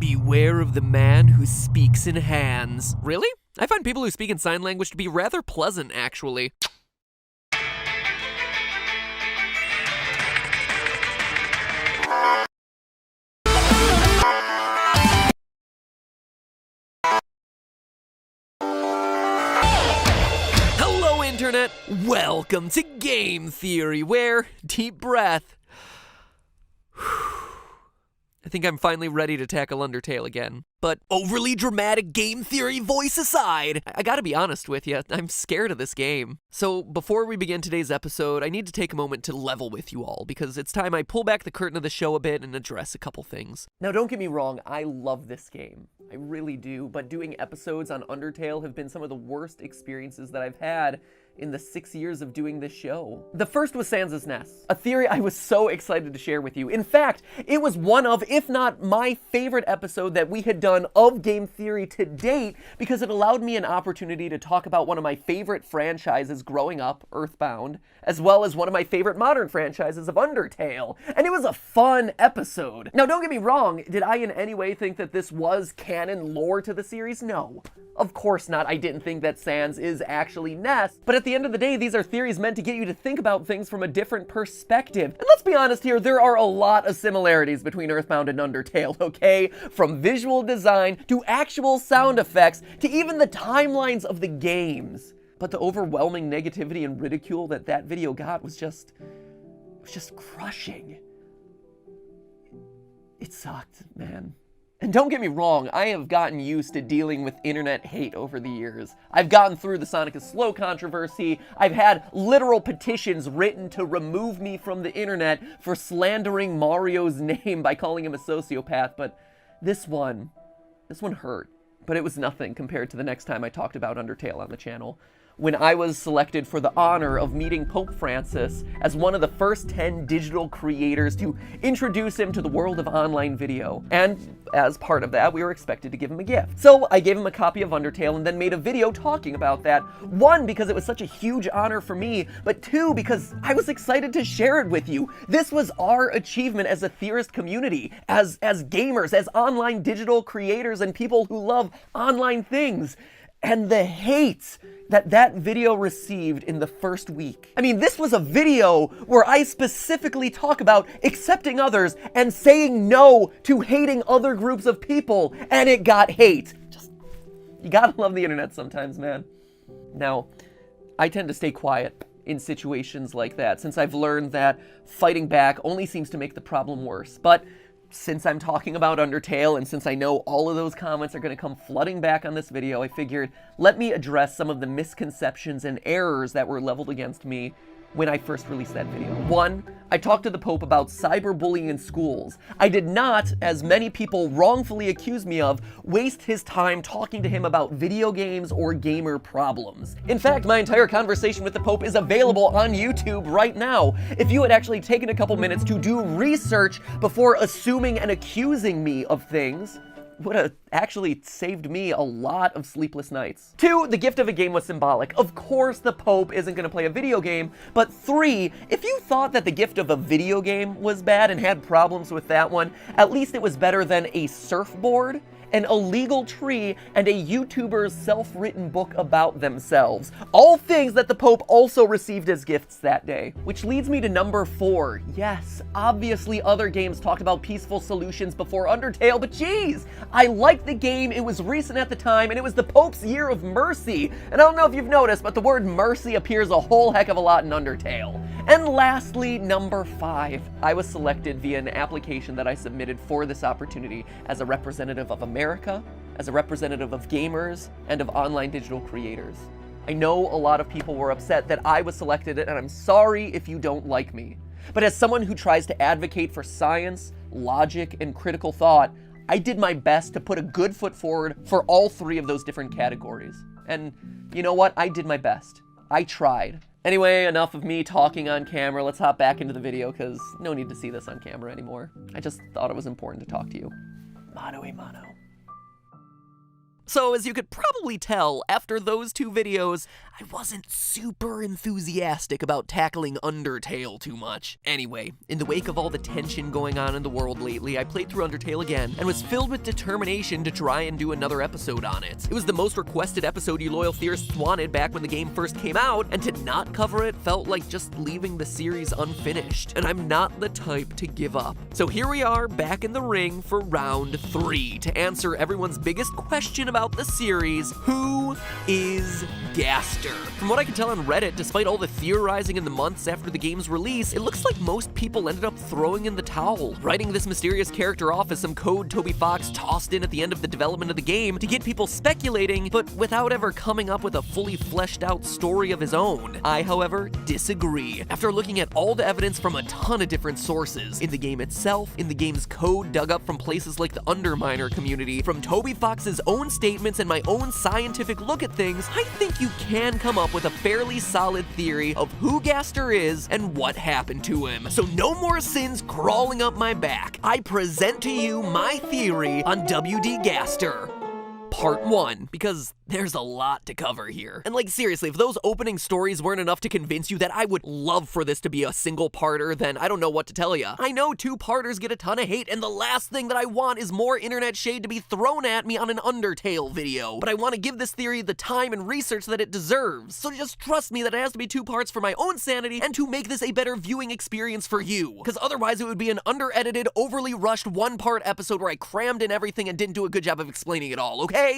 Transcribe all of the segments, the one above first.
Beware of the man who speaks in hands. Really? I find people who speak in sign language to be rather pleasant, actually. Hello, Internet! Welcome to Game Theory, where, deep breath, I think I'm finally ready to tackle Undertale again. But overly dramatic game theory voice aside, I gotta be honest with you, I'm scared of this game. So before we begin today's episode, I need to take a moment to level with you all, because it's time I pull back the curtain of the show a bit and address a couple things. Now don't get me wrong, I love this game. I really do, but doing episodes on Undertale have been some of the worst experiences that I've had in the 6 years of doing this show. The first was Sans' Nest, a theory I was so excited to share with you. In fact, it was one of, if not my favorite episode that we had done of game theory to date, because it allowed me an opportunity to talk about one of my favorite franchises growing up, Earthbound, as well as one of my favorite modern franchises of Undertale. And it was a fun episode. Now don't get me wrong, did I in any way think that this was canon lore to the series? No. Of course not. I didn't think that Sans is actually Nest, but at the end of the day, these are theories meant to get you to think about things from a different perspective. And let's be honest here, there are a lot of similarities between Earthbound and Undertale, okay? From visual design, to actual sound effects, to even the timelines of the games. But the overwhelming negativity and ridicule that that video got was just crushing. It sucked, man. And don't get me wrong, I have gotten used to dealing with internet hate over the years. I've gotten through the Sonic is Slow controversy. I've had literal petitions written to remove me from the internet for slandering Mario's name by calling him a sociopath, but this one hurt. But it was nothing compared to the next time I talked about Undertale on the channel, when I was selected for the honor of meeting Pope Francis as one of the first 10 digital creators to introduce him to the world of online video. And as part of that, we were expected to give him a gift. So I gave him a copy of Undertale and then made a video talking about that. One, because it was such a huge honor for me, but two, because I was excited to share it with you. This was our achievement as a theorist community, as gamers, as online digital creators and people who love online things. And the hate that video received in the first week. I mean, this was a video where I specifically talk about accepting others and saying no to hating other groups of people, and it got hate. You gotta love the internet sometimes, man. Now, I tend to stay quiet in situations like that, since I've learned that fighting back only seems to make the problem worse. But since I'm talking about Undertale, and since I know all of those comments are going to come flooding back on this video, I figured, let me address some of the misconceptions and errors that were leveled against me when I first released that video. One, I talked to the Pope about cyberbullying in schools. I did not, as many people wrongfully accuse me of, waste his time talking to him about video games or gamer problems. In fact, my entire conversation with the Pope is available on YouTube right now. If you had actually taken a couple minutes to do research before assuming and accusing me of things, would have actually saved me a lot of sleepless nights. Two, the gift of a game was symbolic. Of course the Pope isn't going to play a video game, but three, if you thought that the gift of a video game was bad and had problems with that one, at least it was better than a surfboard, an illegal tree, and a YouTuber's self-written book about themselves. All things that the Pope also received as gifts that day. Which leads me to number 4. Yes, obviously other games talked about peaceful solutions before Undertale, but geez, I liked the game, it was recent at the time, and it was the Pope's year of mercy. And I don't know if you've noticed, but the word mercy appears a whole heck of a lot in Undertale. And lastly, number 5. I was selected via an application that I submitted for this opportunity as a representative of America, as a representative of gamers, and of online digital creators. I know a lot of people were upset that I was selected, and I'm sorry if you don't like me. But as someone who tries to advocate for science, logic, and critical thought, I did my best to put a good foot forward for all 3 of those different categories. And you know what? I did my best. I tried. Anyway, enough of me talking on camera. Let's hop back into the video, because no need to see this on camera anymore. I just thought it was important to talk to you. Mano a mano. So as you could probably tell, after those 2 videos, I wasn't super enthusiastic about tackling Undertale too much. Anyway, in the wake of all the tension going on in the world lately, I played through Undertale again and was filled with determination to try and do another episode on it. It was the most requested episode you loyal theorists wanted back when the game first came out, and to not cover it felt like just leaving the series unfinished, and I'm not the type to give up. So here we are, back in the ring for round 3 to answer everyone's biggest question about the series: who is Gaster? From what I can tell on Reddit, despite all the theorizing in the months after the game's release, it looks like most people ended up throwing in the towel, writing this mysterious character off as some code Toby Fox tossed in at the end of the development of the game to get people speculating, but without ever coming up with a fully fleshed out story of his own. I, however, disagree. After looking at all the evidence from a ton of different sources, in the game itself, in the game's code dug up from places like the Underminer community, from Toby Fox's own statements and my own scientific look at things, I think you can come up with a fairly solid theory of who Gaster is and what happened to him. So no more sins crawling up my back. I present to you my theory on WD Gaster. Part 1, because there's a lot to cover here. And like, seriously, if those opening stories weren't enough to convince you that I would love for this to be a single-parter, then I don't know what to tell you. I know 2-parters get a ton of hate, and the last thing that I want is more internet shade to be thrown at me on an Undertale video. But I want to give this theory the time and research that it deserves. So just trust me that it has to be 2 parts for my own sanity and to make this a better viewing experience for you. Because otherwise it would be an under-edited, overly rushed 1-part episode where I crammed in everything and didn't do a good job of explaining it all, okay?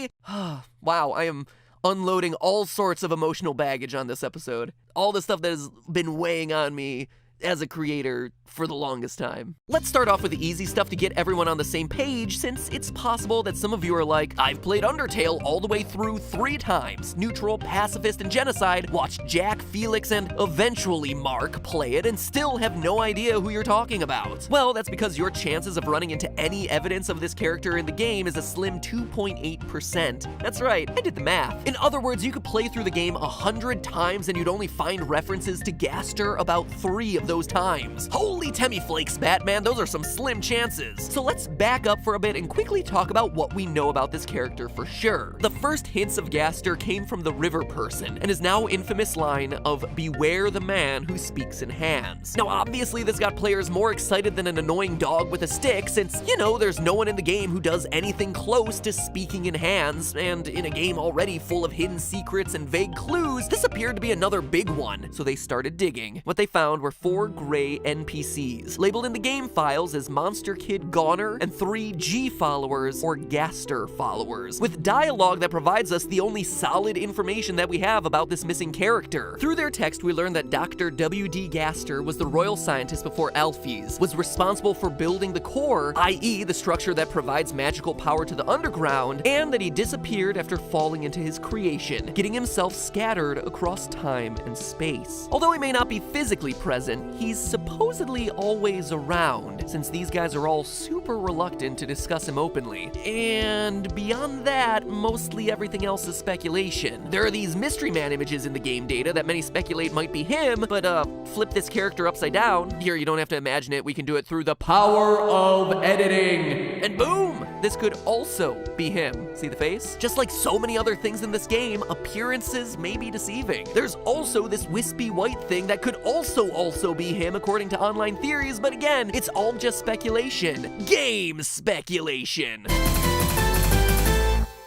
Wow, I am unloading all sorts of emotional baggage on this episode. All the stuff that has been weighing on me as a creator for the longest time. Let's start off with the easy stuff to get everyone on the same page, since it's possible that some of you are like, I've played Undertale all the way through 3 times. Neutral, pacifist, and genocide, watched Jack, Felix, and eventually Mark play it and still have no idea who you're talking about. Well, that's because your chances of running into any evidence of this character in the game is a slim 2.8%. That's right, I did the math. In other words, you could play through the game 100 times and you'd only find references to Gaster about 3 of those times. Holy Temmy Flakes, Batman, those are some slim chances. So let's back up for a bit and quickly talk about what we know about this character for sure. The first hints of Gaster came from the river person and his now infamous line of "Beware the man who speaks in hands." Now obviously this got players more excited than an annoying dog with a stick, since, you know, there's no one in the game who does anything close to speaking in hands, and in a game already full of hidden secrets and vague clues, this appeared to be another big one. So they started digging. What they found were 4 gray NPCs, labeled in the game files as Monster Kid Goner and 3 G followers or Gaster followers, with dialogue that provides us the only solid information that we have about this missing character. Through their text, we learned that Dr. W.D. Gaster was the royal scientist before Alphys, was responsible for building the core, i.e. the structure that provides magical power to the underground, and that he disappeared after falling into his creation, getting himself scattered across time and space. Although he may not be physically present, he's supposedly always around, since these guys are all super reluctant to discuss him openly. And beyond that, mostly everything else is speculation. There are these Mystery Man images in the game data that many speculate might be him, but flip this character upside down. Here, you don't have to imagine it, we can do it through the power of editing. And boom! This could also be him. See the face? Just like so many other things in this game, appearances may be deceiving. There's also this wispy white thing that could also be him according to online theories, but again, it's all just speculation. Game speculation.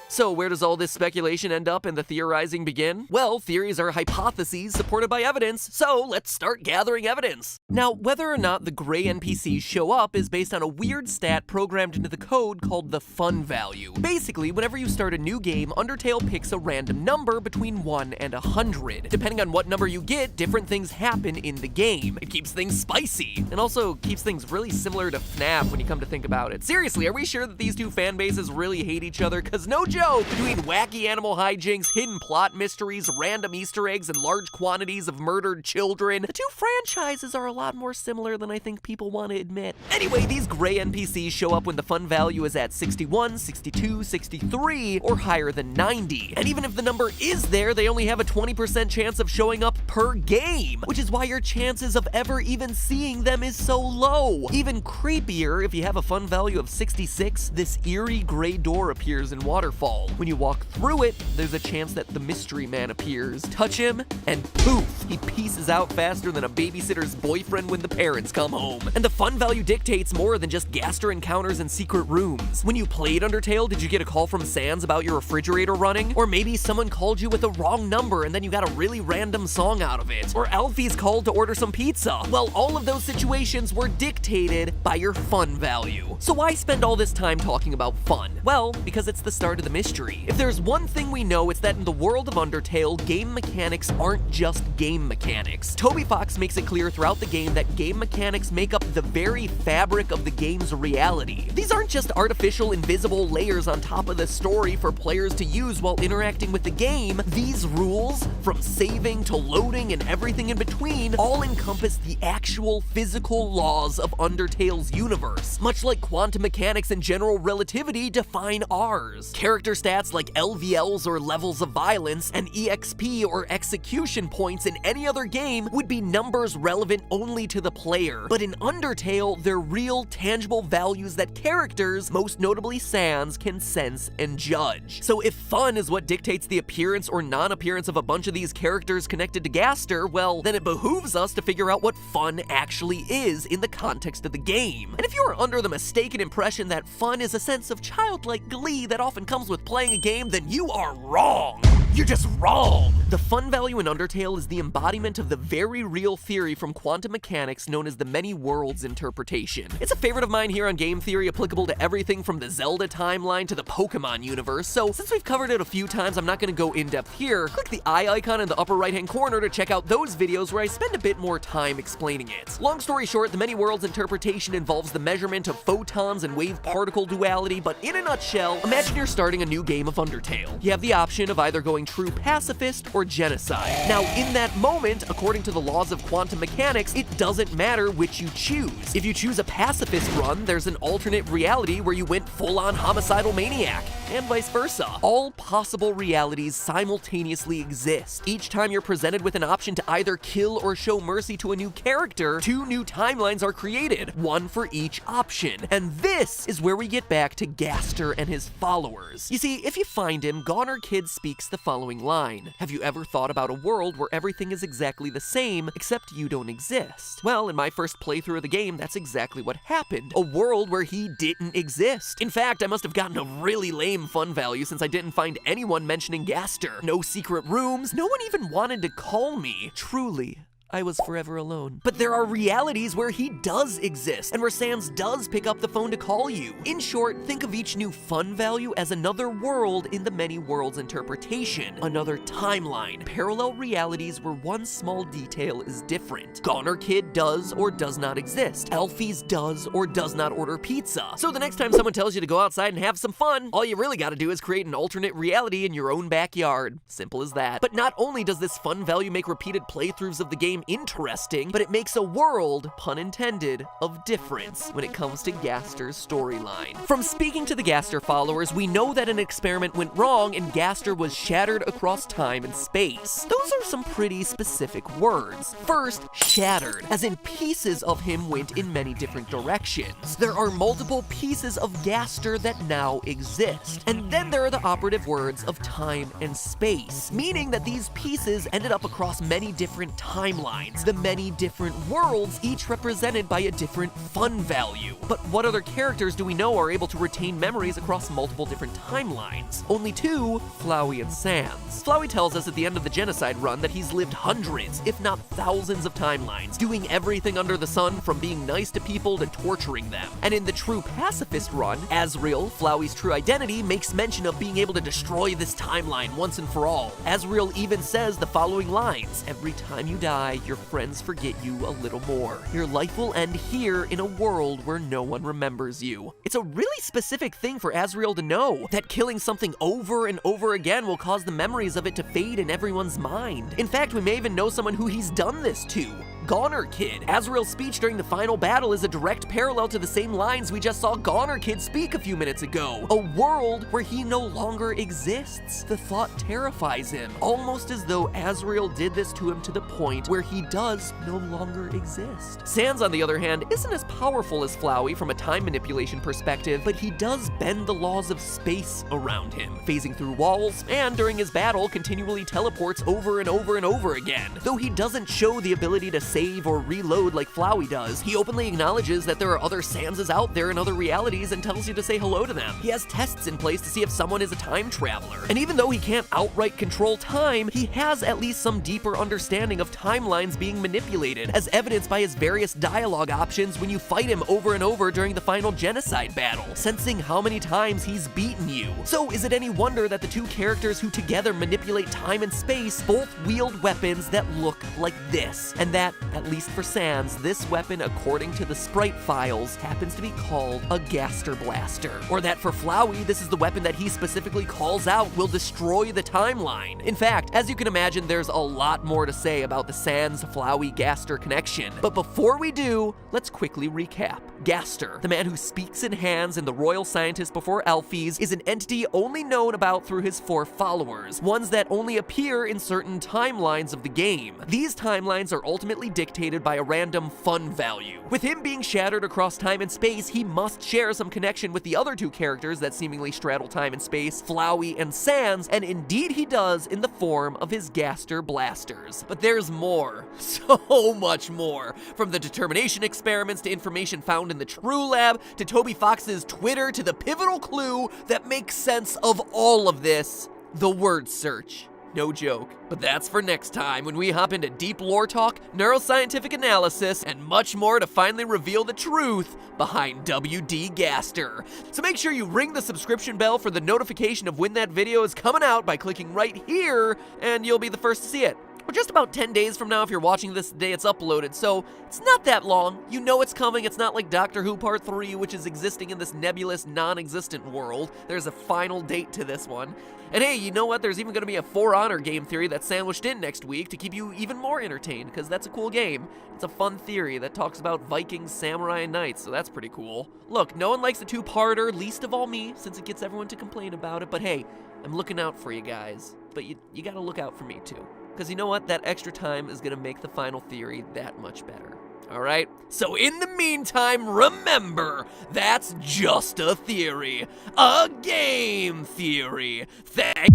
So where does all this speculation end up and the theorizing begin? Well, theories are hypotheses supported by evidence, so let's start gathering evidence. Now, whether or not the gray NPCs show up is based on a weird stat programmed into the code called the fun value. Basically, whenever you start a new game, Undertale picks a random number between 1 and 100. Depending on what number you get, different things happen in the game. It keeps things spicy, and also keeps things really similar to FNAF when you come to think about it. Seriously, are we sure that these two fan bases really hate each other? Cause no joke! Between wacky animal hijinks, hidden plot mysteries, random Easter eggs, and large quantities of murdered children, the 2 franchises are a lot more similar than I think people want to admit. Anyway, these gray NPCs show up when the fun value is at 61, 62, 63, or higher than 90. And even if the number is there, they only have a 20% chance of showing up per game, which is why your chances of ever even seeing them is so low. Even creepier, if you have a fun value of 66, this eerie gray door appears in Waterfall. When you walk through it, there's a chance that the mystery man appears. Touch him, and poof, he pieces out faster than a babysitter's boyfriend when the parents come home. And the fun value dictates more than just Gaster encounters in secret rooms. When you played Undertale, did you get a call from Sans about your refrigerator running? Or maybe someone called you with a wrong number and then you got a really random song out of it. Or Alfie's called to order some pizza. Well, all of those situations were dictated by your fun value. So why spend all this time talking about fun? Well, because it's the start of the mystery. If there's one thing we know, it's that in the world of Undertale, game mechanics aren't just game mechanics. Toby Fox makes it clear throughout the game that game mechanics make up the very fabric of the game's reality. These aren't just artificial, invisible layers on top of the story for players to use while interacting with the game. These rules, from saving to loading and everything in between, all encompass the actual physical laws of Undertale's universe, much like quantum mechanics and general relativity define ours. Character stats like LVLs or levels of violence, and EXP or execution points in any other game would be numbers relevant only to the player. But in Undertale, they're real, tangible values that characters, most notably Sans, can sense and judge. So if fun is what dictates the appearance or non-appearance of a bunch of these characters connected to Gaster, well, then it behooves us to figure out what fun actually is in the context of the game. And if you are under the mistaken impression that fun is a sense of childlike glee that often comes with playing a game, then you are wrong. You're just wrong! The fun value in Undertale is the embodiment of the very real theory from quantum mechanics known as the many worlds interpretation. It's a favorite of mine here on Game Theory, applicable to everything from the Zelda timeline to the Pokemon universe, so since we've covered it a few times, I'm not going to go in depth here. Click the eye icon in the upper right hand corner to check out those videos where I spend a bit more time explaining it. Long story short, the many worlds interpretation involves the measurement of photons and wave particle duality, but in a nutshell, imagine you're starting a new game of Undertale. You have the option of either going true pacifist or genocide. Now, in that moment, according to the laws of quantum mechanics, it doesn't matter which you choose. If you choose a pacifist run, there's an alternate reality where you went full-on homicidal maniac, and vice versa. All possible realities simultaneously exist. Each time you're presented with an option to either kill or show mercy to a new character, two new timelines are created, one for each option. And this is where we get back to Gaster and his followers. You see, if you find him, Goner Kid speaks the following line: "Have you ever thought about a world where everything is exactly the same, except you don't exist?" Well, in my first playthrough of the game, that's exactly what happened. A world where he didn't exist. In fact, I must have gotten a really lame fun value since I didn't find anyone mentioning Gaster. No secret rooms, no one even wanted to call me. Truly, I was forever alone. But there are realities where he does exist, and where Sans does pick up the phone to call you. In short, think of each new fun value as another world in the many worlds interpretation, another timeline, parallel realities where one small detail is different. Goner Kid does or does not exist. Alfie's does or does not order pizza. So the next time someone tells you to go outside and have some fun, all you really gotta do is create an alternate reality in your own backyard. Simple as that. But not only does this fun value make repeated playthroughs of the game interesting, but it makes a world, pun intended, of difference when it comes to Gaster's storyline. From speaking to the Gaster followers, we know that an experiment went wrong and Gaster was shattered across time and space. Those are some pretty specific words. First, shattered, as in pieces of him went in many different directions. There are multiple pieces of Gaster that now exist. And then there are the operative words of time and space, meaning that these pieces ended up across many different timelines. The many different worlds, each represented by a different fun value. But what other characters do we know are able to retain memories across multiple different timelines? Only two, Flowey and Sans. Flowey tells us at the end of the genocide run that he's lived hundreds, if not thousands of timelines, doing everything under the sun from being nice to people to torturing them. And in the true pacifist run, Asriel, Flowey's true identity, makes mention of being able to destroy this timeline once and for all. Asriel even says the following lines: "Every time you die, your friends forget you a little more. Your life will end here in a world where no one remembers you." It's a really specific thing for Asriel to know, that killing something over and over again will cause the memories of it to fade in everyone's mind. In fact, we may even know someone who he's done this to. Goner Kid. Azrael's speech during the final battle is a direct parallel to the same lines we just saw Goner Kid speak a few minutes ago. A world where he no longer exists. The thought terrifies him, almost as though Azrael did this to him to the point where he does no longer exist. Sans, on the other hand, isn't as powerful as Flowey from a time manipulation perspective, but he does bend the laws of space around him, phasing through walls, and during his battle continually teleports over and over and over again. Though he doesn't show the ability to save or reload like Flowey does, he openly acknowledges that there are other Sanses out there in other realities and tells you to say hello to them. He has tests in place to see if someone is a time traveler. And even though he can't outright control time, he has at least some deeper understanding of timelines being manipulated, as evidenced by his various dialogue options when you fight him over and over during the final genocide battle, sensing how many times he's beaten you. So is it any wonder that the two characters who together manipulate time and space both wield weapons that look like this? And that, at least for Sans, this weapon, according to the sprite files, happens to be called a Gaster blaster. Or that for Flowey, this is the weapon that he specifically calls out will destroy the timeline. In fact, as you can imagine, there's a lot more to say about the Sans-Flowey-Gaster connection. But before we do, let's quickly recap. Gaster, the man who speaks in hands and the royal scientist before Alphys, is an entity only known about through his 4 followers, ones that only appear in certain timelines of the game. These timelines are ultimately dictated by a random fun value. With him being shattered across time and space, he must share some connection with the other 2 characters that seemingly straddle time and space, Flowey and Sans, and indeed he does in the form of his Gaster blasters. But there's more. So much more. From the determination experiments to information found in the True Lab, to Toby Fox's Twitter, to the pivotal clue that makes sense of all of this: the word search. No joke. But that's for next time, when we hop into deep lore talk, neuroscientific analysis, and much more to finally reveal the truth behind WD Gaster. So make sure you ring the subscription bell for the notification of when that video is coming out by clicking right here, and you'll be the first to see it. We're just about 10 days from now if you're watching this the day it's uploaded, so it's not that long. You know it's coming. It's not like Doctor Who Part 3, which is existing in this nebulous, non-existent world. There's a final date to this one. And hey, you know what? There's even going to be a For Honor game theory that's sandwiched in next week to keep you even more entertained, because that's a cool game. It's a fun theory that talks about Vikings, samurai, and knights, so that's pretty cool. Look, no one likes a 2-parter, least of all me, since it gets everyone to complain about it, but hey, I'm looking out for you guys. But you gotta look out for me too. Because you know what? That extra time is gonna make the final theory that much better. Alright? So in the meantime, remember, that's just a theory. A game theory. Thank